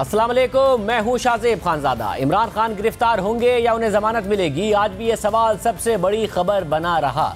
अस्सलाम वालेकुम, मैं हूं शाज़ेब खानज़ादा। इमरान खान गिरफ्तार होंगे या उन्हें जमानत मिलेगी, आज भी ये सवाल सबसे बड़ी खबर बना रहा।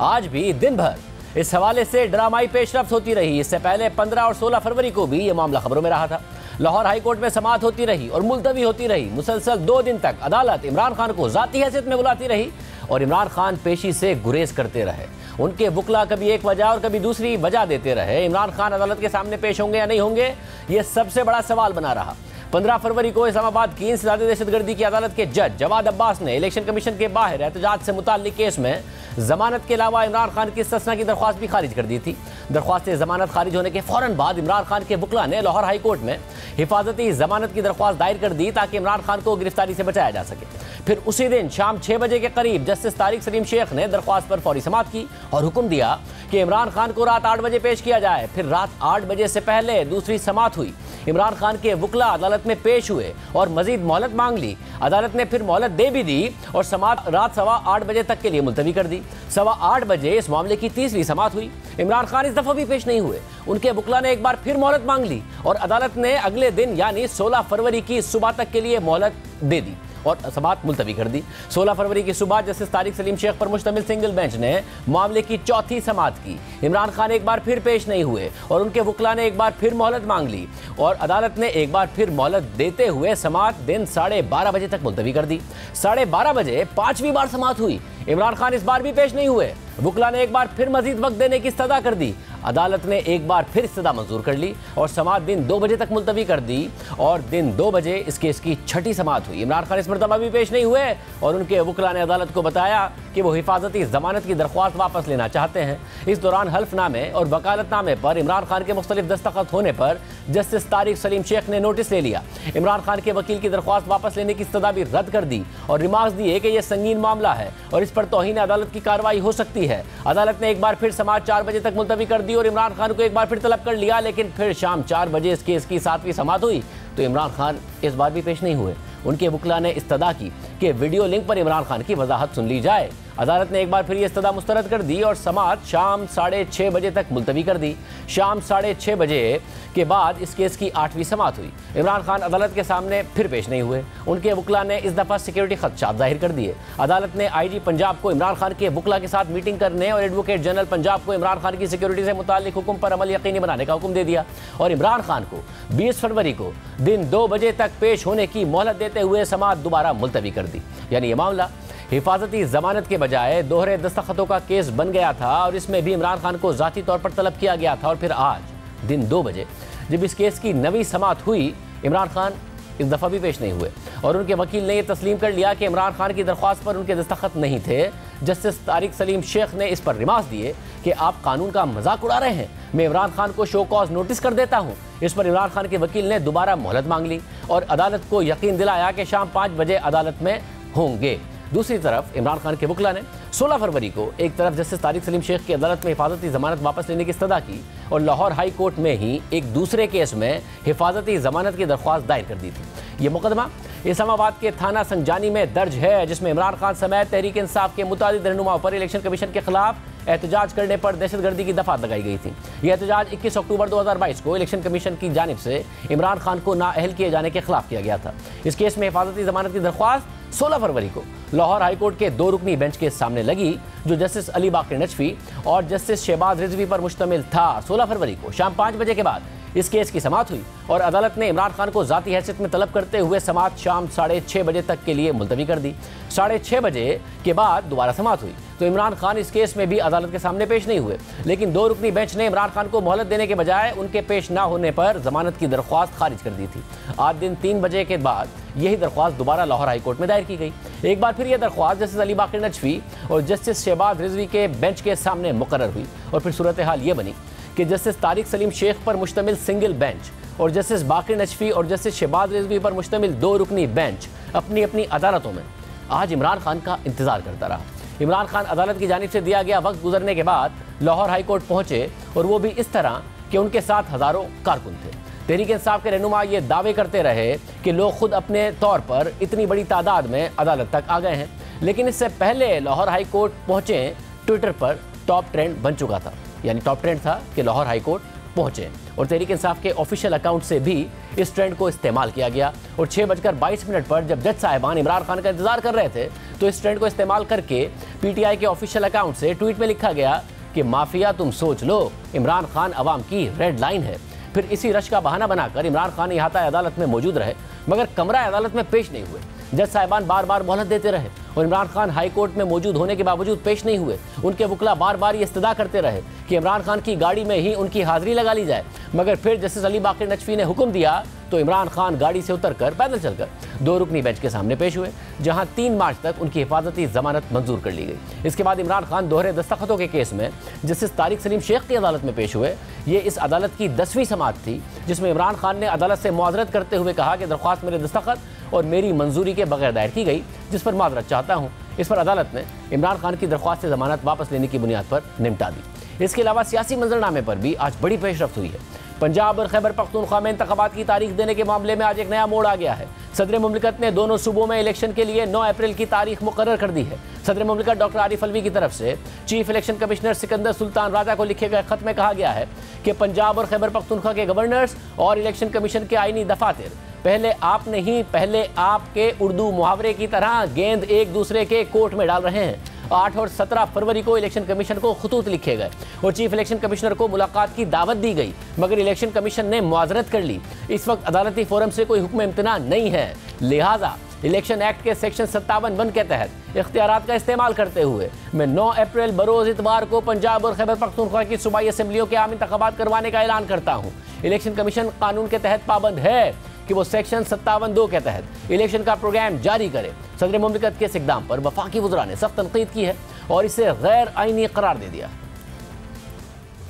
आज भी दिन भर इस हवाले से ड्रामाई पेशरफ्त होती रही। इससे पहले 15 और 16 फरवरी को भी ये मामला खबरों में रहा था। लाहौर हाई कोर्ट में समाअत होती रही और मुलतवी होती रही। मुसलसल 2 दिन तक अदालत इमरान खान को ज़ाती हैसियत में बुलाती रही और इमरान खान पेशी से गुरेज करते रहे। उनके वकला कभी एक वजह और कभी दूसरी वजह देते रहे। इमरान खान अदालत के सामने पेश होंगे या नहीं होंगे, ये सबसे बड़ा सवाल बना रहा। 15 फरवरी को इस्लामाबाद की इंसदाद दहशतगर्दी की अदालत के जज जवाद अब्बास ने इलेक्शन कमीशन के बाहर एहतजाज से मुताल्लिक केस में जमानत के अलावा इमरान खान की इस्तिस्ना की दरख्वास्त भी खारिज कर दी थी। दरख्वास्त जमानत खारिज होने के फौरन बाद इमरान खान के वकला ने लाहौर हाई कोर्ट में हिफाजती जमानत की दरख्वास्त दायर कर दी ताकि इमरान खान को गिरफ्तारी से बचाया जा सके। फिर उसी दिन शाम 6 बजे के करीब जस्टिस तारिक सलीम शेख ने दरख्वास्त पर फौरी समाअत की और हुक्म दिया कि इमरान खान को रात 8 बजे पेश किया जाए। फिर रात 8 बजे से पहले दूसरी समाअत हुई। इमरान खान के वकला अदालत में पेश हुए और मजीद मोहलत मांग ली। अदालत ने फिर मोहलत दे भी दी और समाअत रात 8:15 बजे तक के लिए मुलतवी कर दी। 8:15 बजे इस मामले की तीसरी समाअत हुई। इमरान खान इस दफा भी पेश नहीं हुए। उनके वकला ने एक बार फिर मोहलत मांग ली और अदालत ने अगले दिन यानी 16 फरवरी की सुबह तक के लिए मोहलत दे दी और समाअत मुलतवी कर दी। 16 फरवरी की सुबह जस्टिस तारिक सलीम शेख पर मुश्तमिल सिंगल बेंच ने मामले की चौथी समाअत की। इमरान खान एक बार फिर पेश नहीं हुए और उनके वकला ने एक बार फिर मोहलत मांग ली और अदालत ने एक बार फिर मोहलत देते हुए समाअत दिन 12:30 बजे तक मुलतवी कर दी। 12:30 बजे 5वीं बार समाअत हुई। इमरान खान इस बार भी पेश नहीं हुए। वकला ने एक बार फिर मजीद वक्त देने की इस्तदा कर दी। अदालत ने एक बार फिर इस्तदा मंजूर कर ली और समाअत दिन 2 बजे तक मुलतवी कर दी और दिन 2 बजे इस केस की छठी समाअत हुई। इमरान खान इस मरतबा भी पेश नहीं हुए और उनके वकला ने अदालत को बताया कि वो हिफाजती जमानत की दरख्वास्त वापस लेना चाहते हैं। इस दौरान हल्फनामे और वकालतनामे पर इमरान खान के मुख्तलिफ दस्तखत होने पर जस्टिस तारिक सलीम शेख ने नोटिस ले लिया। इमरान खान के वकील की दरख्वास्त वापस लेने की इस्तदा भी रद्द कर दी और रिमार्क्स दिए कि यह संगीन मामला है और इस पर तौहीन अदालत की कार्रवाई हो सकती है। अदालत ने एक बार फिर समाअत 4 बजे तक मुलतवी कर दी और इमरान खान को एक बार फिर तलब कर लिया, लेकिन फिर शाम 4 बजे इस केस की 7वीं समाअत हुई तो इमरान खान इस बार भी पेश नहीं हुए। उनके वकला ने इस्तदा की कि वीडियो लिंक पर इमरान खान की वजाहत सुन ली जाए। अदालत ने एक बार फिर ये इस्तदा मुस्तरद कर दी और समाअत शाम 6:30 बजे तक मुलतवी कर दी। शाम 6:30 बजे के बाद इस केस की 8वीं समाअत हुई। इमरान खान अदालत के सामने फिर पेश नहीं हुए। उनके वकला ने इस दफ़ा सिक्योरिटी खदशात जाहिर कर दिए। अदालत ने IG पंजाब को इमरान खान के वकला के साथ मीटिंग करने और एडवोकेट जनरल पंजाब को इमरान खान की सिक्योरिटी से मुताल्लिक हुक्म पर अमल यकीनी बनाने का हुक्म दे दिया और इमरान खान को 20 फरवरी को दिन 2 बजे तक पेश होने की मोहलत देते हुए समाअत दोबारा मुलतवी कर दी। यानी ये मामला हिफाजती जमानत के बजाय दोहरे दस्तखतों का केस बन गया था और इसमें भी इमरान खान को ज़ाती तौर पर तलब किया गया था। और फिर आज दिन 2 बजे जब इस केस की नवी समाअत हुई, इमरान खान इस दफ़ा भी पेश नहीं हुए और उनके वकील ने यह तस्लीम कर लिया कि इमरान खान की दरख्वास्त पर उनके दस्तखत नहीं थे। जस्टिस तारिक सलीम शेख ने इस पर रिमार्क्स दिए कि आप कानून का मजाक उड़ा रहे हैं, मैं इमरान खान को शो कॉज नोटिस कर देता हूँ। इस पर इमरान खान के वकील ने दोबारा मोहलत मांग ली और अदालत को यकीन दिलाया कि शाम 5 बजे अदालत में होंगे। दूसरी तरफ इमरान खान के वकला ने 16 फरवरी को एक तरफ जस्टिस तारिक सलीम शेख की अदालत में हिफाजती जमानत वापस लेने की इस्तदा की और लाहौर हाई कोर्ट में ही एक दूसरे केस में हिफाजती जमानत की दरख्वास्त दायर कर दी थी। ये मुकदमा इस्लामाबाद के थाना संजानी में दर्ज है, जिसमें इमरान खान समेत तहरीक इंसाफ के मुतादिद रहनुमाओं पर इलेक्शन कमीशन के खिलाफ एहतजाज करने पर दहशतगर्दी की दफात लगाई गई थी। यह एहतजाज 21 अक्टूबर 2022 को इलेक्शन कमीशन की जानिब से इमरान खान को नाअहल किए जाने के खिलाफ किया गया था। इस केस में हिफाजती जमानत की दरख्वास्त 16 फरवरी को लाहौर हाई कोर्ट के 2 रुकनी बेंच के सामने लगी, जो जस्टिस अली बाकर नजफी और जस्टिस शहबाज रिजवी पर मुश्तमिल था। 16 फरवरी को शाम 5 बजे के बाद इस केस की समाअत हुई और अदालत ने इमरान खान को ज़ाती हैसियत में तलब करते हुए समाअत शाम 6:30 बजे तक के लिए मुलतवी कर दी। 6:30 बजे के बाद दोबारा समाअत हुई तो इमरान खान इस केस में भी अदालत के सामने पेश नहीं हुए, लेकिन 2 रुकनी बेंच ने इमरान खान को मोहलत देने के बजाय उनके पेश ना होने पर जमानत की दरख्वास्त खारिज कर दी थी। आज दिन 3 बजे के बाद यही दरख्वास्त दोबारा लाहौर हाई कोर्ट में दायर की गई। एक बार फिर यह दरख्वास्त जस्टिस अली बाकर नजफी और जस्टिस शहबाज रिजवी के बेंच के सामने मुकर्रर हुई और फिर सूरत हाल ये बनी कि जस्टिस तारिक सलीम शेख पर मुश्तमिल सिंगल बेंच और जस्टिस बाकर नजफी और जस्टिस शहबाज रिजवी पर मुश्तमिल 2 रुकनी बेंच अपनी अपनी अदालतों में आज इमरान खान का इंतजार करता रहा। इमरान खान अदालत की जानिब से दिया गया वक्त गुजरने के बाद लाहौर हाई कोर्ट पहुंचे और वो भी इस तरह कि उनके साथ हज़ारों कारकुन थे। तहरीक इंसाफ के रहनुमा ये दावे करते रहे कि लोग खुद अपने तौर पर इतनी बड़ी तादाद में अदालत तक आ गए हैं, लेकिन इससे पहले लाहौर हाई कोर्ट पहुंचे ट्विटर पर टॉप ट्रेंड बन चुका था। यानी टॉप ट्रेंड था कि लाहौर हाई कोर्ट पहुंचे और तहरीक इंसाफ के ऑफिशियल अकाउंट से भी इस ट्रेंड को इस्तेमाल किया गया। और 6:22 पर जब जज साहिबान इमरान खान का इंतजार कर रहे थे तो इस ट्रेंड को इस्तेमाल करके पीटीआई के ऑफिशियल अकाउंट से ट्वीट में लिखा गया कि माफिया तुम सोच लो, इमरान खान अवाम की रेड लाइन है। फिर इसी रश का बहाना बनाकर इमरान खान इहाता अदालत में मौजूद रहे मगर कमरा अदालत में पेश नहीं हुए। जज साहिबान बार बार मोहलत देते रहे और इमरान खान हाई कोर्ट में मौजूद होने के बावजूद पेश नहीं हुए। उनके वकला बार बार ये इस्तदा करते रहे कि इमरान खान की गाड़ी में ही उनकी हाजिरी लगा ली जाए मगर फिर जस्टिस अली बाकर नजफी ने हुक्म दिया तो इमरान खान गाड़ी से उतरकर पैदल चलकर 2 रुकनी बेंच के सामने पेश हुए जहां 3 मार्च तक उनकी हिफाजती जमानत मंजूर कर ली गई। इसके बाद इमरान खान दोहरे दस्तखतों के केस में जस्टिस तारिक सलीम शेख की अदालत में पेश हुए। ये इस अदालत की 10वीं समाअत थी जिसमें इमरान खान ने अदालत से मुआजरत करते हुए कहा कि दरख्वास्त मेरे दस्तखत और मेरी मंजूरी के बगैर दायर की गई जिस पर माजरत चाहता हूँ। इस पर अदालत ने इमरान खान की दरख्वास्त से जमानत वापस लेने की बुनियाद पर निपटा दी। इसके अलावा सियासी मंजरनामे पर भी आज बड़ी पेशरफ्त हुई है। पंजाब और खैबर पख्तूनख्वा में इंतखाबात की तारीख देने के मामले में आज एक नया मोड़ आ गया है। सदर मुमलिकत ने दोनों सूबों में इलेक्शन के लिए 9 अप्रैल की तारीख मुकर्रर कर दी है। सदर मुमलिकत डॉक्टर आरिफ अलवी की तरफ से chief election commissioner Sikandar Sultan Raja को लिखे गए खत में कहा गया है कि पंजाब और खैबर पख्तूनख्वा के गवर्नर्स और इलेक्शन कमीशन के आईनी दफातर पहले आप नहीं पहले आपके उर्दू मुहावरे की तरह गेंद एक दूसरे के कोर्ट में डाल रहे हैं। 8 और 17 फरवरी को इलेक्शन कमीशन को खुतूत लिखे गए और चीफ इलेक्शन कमिश्नर को मुलाकात की दावत दी गई मगर इलेक्शन कमीशन ने मुआजरत कर ली। इस वक्त अदालती फोरम से कोई हुक्म इम्तना नहीं है, लिहाजा इलेक्शन एक्ट के सेक्शन 57(1) के तहत इख्तियारात का इस्तेमाल करते हुए मैं 9 अप्रैल बरोज इतवार को पंजाब और खैबर पख्तूनख्वा की सूबाई असम्बलियों के आम इंतखाबात करवाने का ऐलान करता हूँ। इलेक्शन कमीशन कानून के तहत पाबंद है कि वो सेक्शन 57(2) के तहत इलेक्शन का प्रोग्राम जारी करे। सदर मुमलिकत के इस इक़दाम पर वफाकी वज़रा ने सख्त तनकीद की है और इसे गैर आईनी करार दे दिया।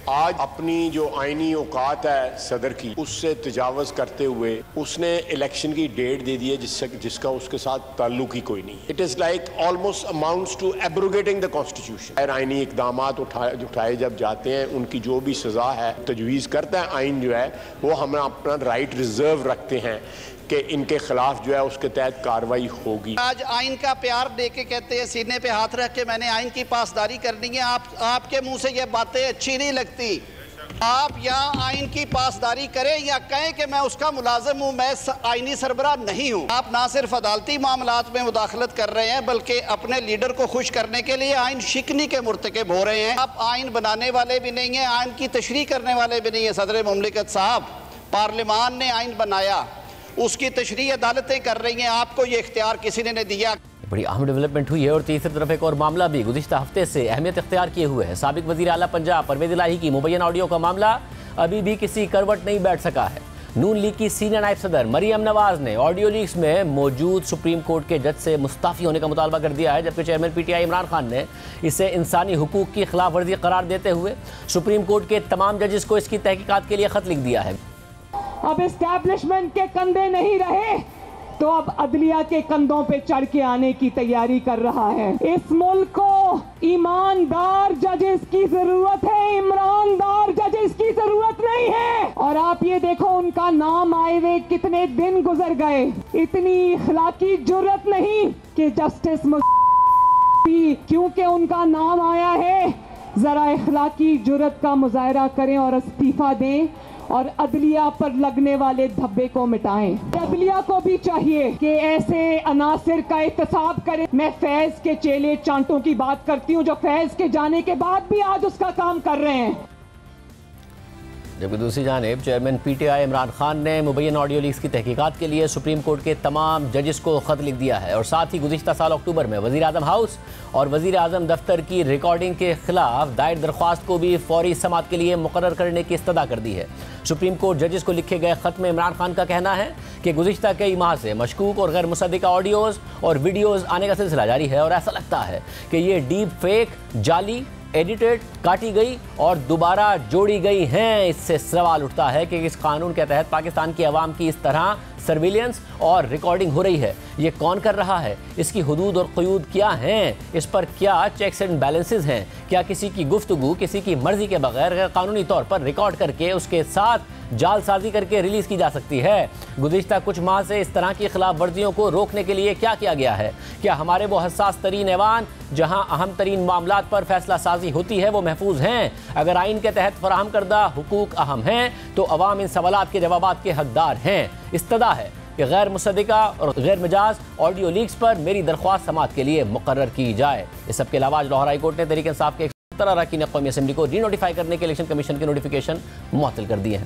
आज अपनी जो आईनी औकात है सदर की उससे तजावज़ करते हुए उसने इलेक्शन की डेट दे दी है जिसका उसके साथ ताल्लुक ही कोई नहीं। It is like almost amounts to abrogating the constitution. गैर आईनी इकदाम उठाए जब जाते हैं उनकी जो भी सज़ा है तजवीज़ करता है आइन जो है वो हम अपना राइट रिजर्व रखते हैं कि इनके खिलाफ जो है उसके तहत कार्रवाई होगी। आज आइन का प्यार दे के कहते हैं, सीने पे हाथ रख के मैंने आइन की पासदारी करनी है। आपके मुंह से ये बातें अच्छी नहीं लगती। आप यहाँ आइन की पासदारी करें या कहें कि मैं उसका मुलाजिम हूँ, मैं आइनी सरबराह नहीं हूँ। आप ना सिर्फ अदालती मामलात में मुदाखलत कर रहे हैं बल्कि अपने लीडर को खुश करने के लिए आइन शिकनी के मुर्तकिब हो रहे हैं। आप आइन बनाने वाले भी नहीं हैं, आइन की तशरीह करने वाले भी नहीं है। सदर मुमलिकत साहब, पार्लियामान ने आइन बनाया, उसकी तशरीह अदालतें कर रही हैं, आपको ये इख्तियार किसी ने दिया। बड़ी अहम डेवलपमेंट हुई है और तीसरी तरफ एक और मामला भी गुज़िश्ता हफ्ते से अहमियत इख्तियार किए हुए है। साबिक वज़ीर आला पंजाब परवेज़ इलाही की मुबैयन ऑडियो का मामला अभी भी किसी करवट नहीं बैठ सका है। नून लीग की सीनियर नायब सदर मरियम नवाज ने ऑडियो लीक्स में मौजूद सुप्रीम कोर्ट के जज से मुस्ताफ़ी होने का मुतालबा कर दिया है जबकि चेयरमैन पीटीआई इमरान खान ने इसे इंसानी हुकूक की खिलाफ वर्जी करार देते हुए सुप्रीम कोर्ट के तमाम जजेस को इसकी तहकीकात के लिए खत लिख दिया है। अब एस्टैब्लिशमेंट के कंधे नहीं रहे तो अब अदलिया के कंधों पे चढ़ के आने की तैयारी कर रहा है। इस मुल्क को ईमानदार जजेस की जरूरत है, ईमानदार जजेस की जरूरत नहीं है। और आप ये देखो उनका नाम आए हुए कितने दिन गुजर गए, इतनी इखलाकी जुर्रत नहीं कि जस्टिस क्योंकि उनका नाम आया है जरा इखलाकी जुर्रत का मुजाहरा करें और इस्तीफा दें और अदलिया पर लगने वाले धब्बे को मिटाएं। अदलिया को भी चाहिए कि ऐसे अनासिर का एहतसाब करें। मैं फैज के चेले चांटों की बात करती हूं जो फैज के जाने के बाद भी आज उसका काम कर रहे हैं। जबकि दूसरी जानिब चेयरमैन पीटीआई इमरान खान ने मुबैयन ऑडियो लीक्स की तहकीकात के लिए सुप्रीम कोर्ट के तमाम जजेस को खत लिख दिया है और साथ ही गुज़िश्ता साल अक्टूबर में वज़ीर आज़म हाउस और वज़ीर आज़म दफ्तर की रिकॉर्डिंग के खिलाफ दायर दरख्वास्त को भी फौरी समाअत के लिए मुकर्रर करने की इस्तदा कर दी है। सुप्रीम कोर्ट जजेस को लिखे गए खत में इमरान खान का कहना है कि गुज़िश्ता कई माह से मशकूक और गैर मुसद्दिका ऑडियोज़ और वीडियोज़ आने का सिलसिला जारी है और ऐसा लगता है कि ये डीप फेक, जाली, एडिटेड, काटी गई और दोबारा जोड़ी गई हैं। इससे सवाल उठता है कि इस कानून के तहत पाकिस्तान की आवाम की इस तरह सर्विलियंस और रिकॉर्डिंग हो रही है। ये कौन कर रहा है, इसकी हुदूद और क़ुयूद क्या हैं, इस पर क्या चेक्स एंड बैलेंसेस हैं, क्या किसी की गुफ्तगू किसी की मर्जी के बगैर गैर कानूनी तौर पर रिकॉर्ड करके उसके साथ जालसाजी करके रिलीज की जा सकती है। गुज़िश्ता कुछ माह से इस तरह की खिलाफ वर्जियों को रोकने के लिए क्या किया गया है? क्या हमारे वो हसास तरीन ऐवान जहां अहम तरीन मामलात पर फैसला साजी होती है वो महफूज हैं? अगर आइन के तहत फराहम करदा हुकूक अहम हैं तो अवाम इन सवालात के जवाबात के हकदार हैं। इस्तदा है कि गैर मुसद्दिका और गैर मिजाज ऑडियो लीक्स पर मेरी दरख्वास्त समाअत के लिए मुकर्रर की जाए। इस सब के अलावा लाहौर हाई कोर्ट ने तहरीक इंसाफ के 17 अरकान कौमी असम्बली को री नोटिफाई करने के इलेक्शन कमीशन के नोटिफिकेशन मुअत्तल कर दिए हैं।